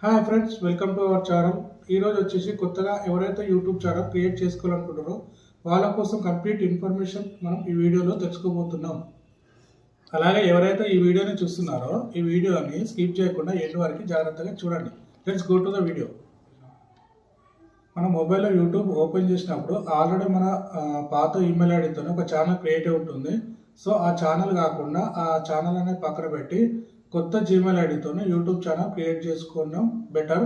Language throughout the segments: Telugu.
Hi friends, welcome to our channel. ఈరోజు వచ్చేసి కొత్తగా ఎవరైతే యూట్యూబ్ ఛానల్ క్రియేట్ చేసుకోవాలనుకుంటారో వాళ్ళ కోసం కంప్లీట్ ఇన్ఫర్మేషన్ మనం ఈ వీడియోలో తెలుసుకోబోతున్నాం. అలాగే ఎవరైతే ఈ వీడియోని చూస్తున్నారో ఈ వీడియోని స్కిప్ చేయకుండా ఎండ్ వరకు జాగ్రత్తగా చూడండి. Let's go to the video. మన మొబైల్లో యూట్యూబ్ ఓపెన్ చేసినప్పుడు ఆల్రెడీ మన పాత ఈమెయిల్ ఐడితో ఒక ఛానల్ క్రియేట్ అయి ఉంటుంది. సో ఆ ఛానల్ కాకుండా ఆ ఛానల్ అనేది పక్కన పెట్టి కొత్త జీమెయిల్ ఐడితో యూట్యూబ్ ఛానల్ క్రియేట్ చేసుకోవడం బెటర్.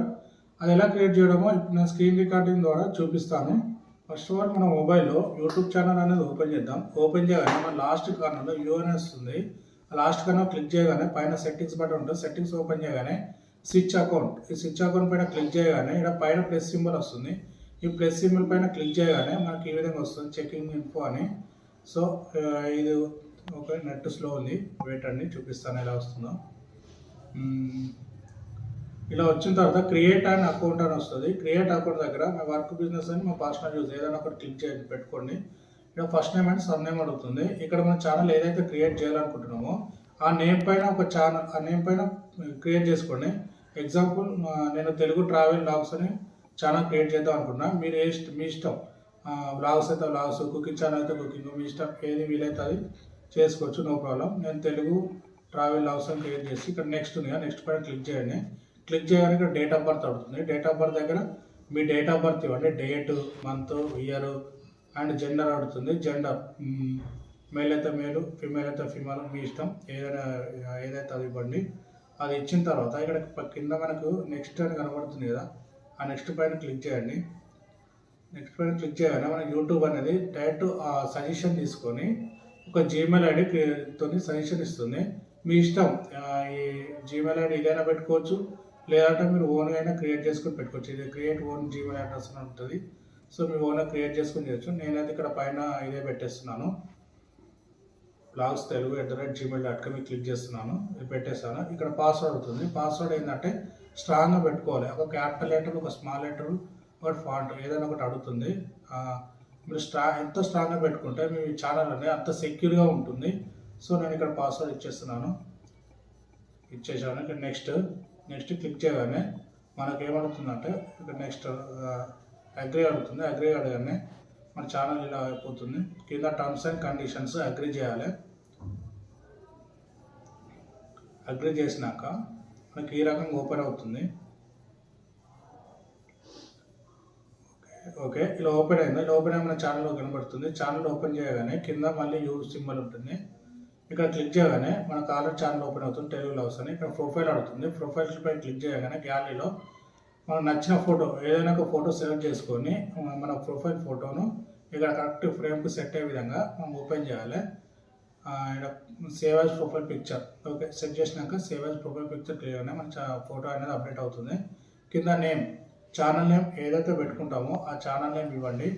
అది ఎలా క్రియేట్ చేయడమో ఇప్పుడు నేను స్క్రీన్ రికార్డింగ్ ద్వారా చూపిస్తాను. ఫస్ట్ ఆఫ్ ఆల్ మన మొబైల్లో యూట్యూబ్ ఛానల్ అనేది ఓపెన్ చేద్దాం. ఓపెన్ చేయగానే మన లాస్ట్ కార్నర్లో యూఎన్ వస్తుంది. లాస్ట్ కార్నర్ క్లిక్ చేయగానే పైన సెట్టింగ్స్ బటన్ ఉంటుంది. సెట్టింగ్స్ ఓపెన్ చేయగానే స్విచ్ అకౌంట్, ఈ స్విచ్ అకౌంట్ పైన క్లిక్ చేయగానే ఇక్కడ పైన ప్లస్ సింబల్ వస్తుంది. ఈ ప్లస్ సింబల్ పైన క్లిక్ చేయగానే మనకి ఈ విధంగా వస్తుంది చెకింగ్ ఇన్ఫో అని. సో ఇది ఒక నెట్ స్లో ఉంది, వెయిట్ అండి చూపిస్తాను ఎలా వస్తుందో. ఇలా వచ్చిన తర్వాత క్రియేట్ అండ్ అకౌంట్ అని వస్తుంది. క్రియేట్ అకౌంట్ దగ్గర మా వర్క్ బిజినెస్ అని మా పర్సనల్ యూజ్ ఏదైనా ఒకటి క్లిక్ చేయండి, పెట్టుకోండి. ఇక్కడ first name and sir name అడుగుతుంది. ఇక్కడ మన ఛానల్ ఏదైతే క్రియేట్ చేయాలనుకుంటున్నామో ఆ నేమ్ పైన ఒక ఛానల్, ఆ నేమ్ పైన క్రియేట్ చేసుకోండి. ఎగ్జాంపుల్ నేను తెలుగు ట్రావెల్ బ్లాగ్స్ అని ఛానల్ క్రియేట్ చేద్దాం అనుకున్నా. మీరు మీ ఇష్టం, బ్లాగ్స్ అయితే బ్లాగ్స్, కుకింగ్ ఛానల్ అయితే కుకింగ్, మీ ఇష్టం ఏది వీలైతే అది చేసుకోవచ్చు, నో ప్రాబ్లం. నేను తెలుగు ట్రావెల్ బ్లాగ్స్ అని క్రియేట్ చేసి ఇక్కడ నెక్స్ట్ ఉంది, నెక్స్ట్ పైన క్లిక్ చేయండి. క్లిక్ చేయగానే ఇక్కడ డేట్ ఆఫ్ బర్త్ అడుగుతుంది. డేట్ ఆఫ్ బర్త్ దగ్గర మీ డేట్ ఆఫ్ బర్త్ ఇవ్వండి, date, month, year and gender అడుగుతుంది. జెండర్ మేల్ అయితే మేలు, ఫిమేల్ అయితే ఫిమేల్, మీ ఇష్టం ఏదైతే అది ఇవ్వండి. అది ఇచ్చిన తర్వాత ఇక్కడ కింద మనకు నెక్స్ట్ అని కనబడుతుంది కదా, ఆ నెక్స్ట్ పైన క్లిక్ చేయండి. నెక్స్ట్ పైన క్లిక్ చేయగానే మన యూట్యూబ్ అనేది డైరెక్ట్ సజెషన్ తీసుకొని ఒక జీమెయిల్ ఐడితో సజెషన్ ఇస్తుంది. మీ ఇష్టం, ఈ జీమెయిల్ ఐడి ఇదైనా పెట్టుకోవచ్చు, లేదంటే మీరు ఓన్గా అయినా క్రియేట్ చేసుకొని పెట్టుకోవచ్చు. ఇది క్రియేట్ ఓన్ జీమెయిల్ అడ్రస్ అని ఉంటుంది. సో మీరు ఓన్గా క్రియేట్ చేసుకొని చేయొచ్చు. నేనైతే ఇక్కడ పైన ఇదే పెట్టేస్తున్నాను, బ్లాగ్స్ తెలుగు @gmail.com క్లిక్ చేస్తున్నాను, ఇది పెట్టేస్తాను. ఇక్కడ పాస్వర్డ్ అవుతుంది. పాస్వర్డ్ ఏంటంటే స్ట్రాంగ్గా పెట్టుకోవాలి. ఒక క్యాపిటల్ లెటర్, ఒక స్మాల్ లెటర్, ఒక ఫాంట్ ఏదైనా ఒకటి అడుగుతుంది. మీరు ఎంత స్ట్రాంగ్గా పెట్టుకుంటే మీ ఛానల్ అనేది అంత సెక్యూర్గా ఉంటుంది. సో నేను ఇక్కడ పాస్వర్డ్ ఇచ్చేస్తున్నాను, ఇచ్చేసాను. ఇక్కడ నెక్స్ట్ క్లిక్ చేయగానే మనకు ఏమడుతుందంటే ఇక్కడ నెక్స్ట్ అగ్రీ అడుగుతుంది. అగ్రీ అడగానే మన ఛానల్ ఇలా అయిపోతుంది. కింద టర్మ్స్ అండ్ కండిషన్స్ అగ్రీ చేయాలి. అగ్రీ చేసినాక మనకి ఈ రకంగా ఓపెన్ అవుతుంది. ఓకే, ఇలా ఓపెన్ అయింది. ఇలా ఓపెన్ అయ్యి మన ఛానల్ కనబడుతుంది. ఛానల్ ఓపెన్ చేయగానే కింద మళ్ళీ యూజ్ సింబల్ ఉంటుంది. ఇక్కడ క్లిక్ చేయగానే మనకు ఆల్రెడీ ఛానల్ ఓపెన్ అవుతుంది, తెలుగు లవ్స్ అని. ఇక్కడ ప్రొఫైల్ అడుగుతుంది. ప్రొఫైల్స్ పై క్లిక్ చేయగానే గ్యాలరీలో మనకు నచ్చిన ఫోటో ఏదైనా ఒక ఫోటో సెలెక్ట్ చేసుకొని మన ప్రొఫైల్ ఫోటోను ఇక్కడ కరెక్ట్ ఫ్రేమ్కి సెట్ అయ్యే విధంగా మనం ఓపెన్ చేయాలి. ఇక్కడ save as profile picture, okay set చేసినాక సేవ్ యాజ్ ప్రొఫైల్ పిక్చర్ క్లియర్గానే మన ఫోటో అనేది అప్డేట్ అవుతుంది. కింద నేమ్, ఛానల్ నేమ్ ఏదైతే పెట్టుకుంటామో ఆ ఛానల్ నేమ్ ఇవ్వండి.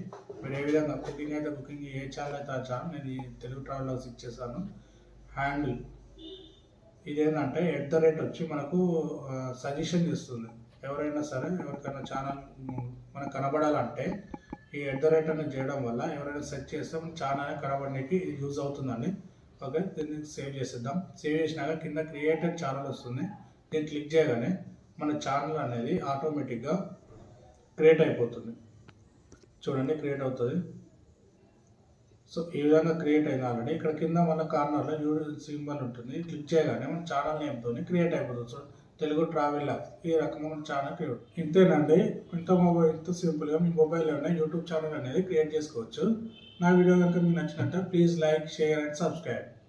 మీరు ఏ విధంగా కుకింగ్ అయితే కుకింగ్, ఏ ఛానల్ అయితే ఆ ఛానల్, నేను ఈ తెలుగు ట్రావెల్ బ్లాగ్స్ ఇచ్చేసాను. హ్యాండిల్ ఇదేంటంటే వచ్చి మనకు సజెషన్ ఇస్తుంది. ఎవరైనా సరే ఎవరికైనా ఛానల్ మనకు కనబడాలంటే ఈ అనేది చేయడం వల్ల ఎవరైనా సెర్చ్ చేస్తే మన ఛానల్ కనబడడానికి ఇది యూజ్ అవుతుందండి. ఓకే, దీన్ని సేవ్ చేసేద్దాం. సేవ్ చేసినాక కింద క్రియేటెడ్ ఛానల్ వస్తుంది. దీన్ని క్లిక్ చేయగానే మన ఛానల్ అనేది ఆటోమేటిక్గా క్రియేట్ అయిపోతుంది. చూడండి క్రియేట్ అవుతుంది. సో ఈ విధంగా క్రియేట్ అయింది ఆల్రెడీ. ఇక్కడ కింద మన కార్నర్లో యూజ్ సింబల్ ఉంటుంది. క్లిక్ చేయగానే మన ఛానల్ నేమ్తో క్రియేట్ అయిపోతుంది. సో తెలుగు ట్రావెల్ బ్లాగ్స్ ఈ రకంగా మన ఛానల్ క్రియేట్. ఇంతేనండి, ఇంత సింపుల్గా మీ మొబైల్లోనే యూట్యూబ్ ఛానల్ అనేది క్రియేట్ చేసుకోవచ్చు. నా వీడియో కనుక మీకు నచ్చినట్టు please like, share and subscribe.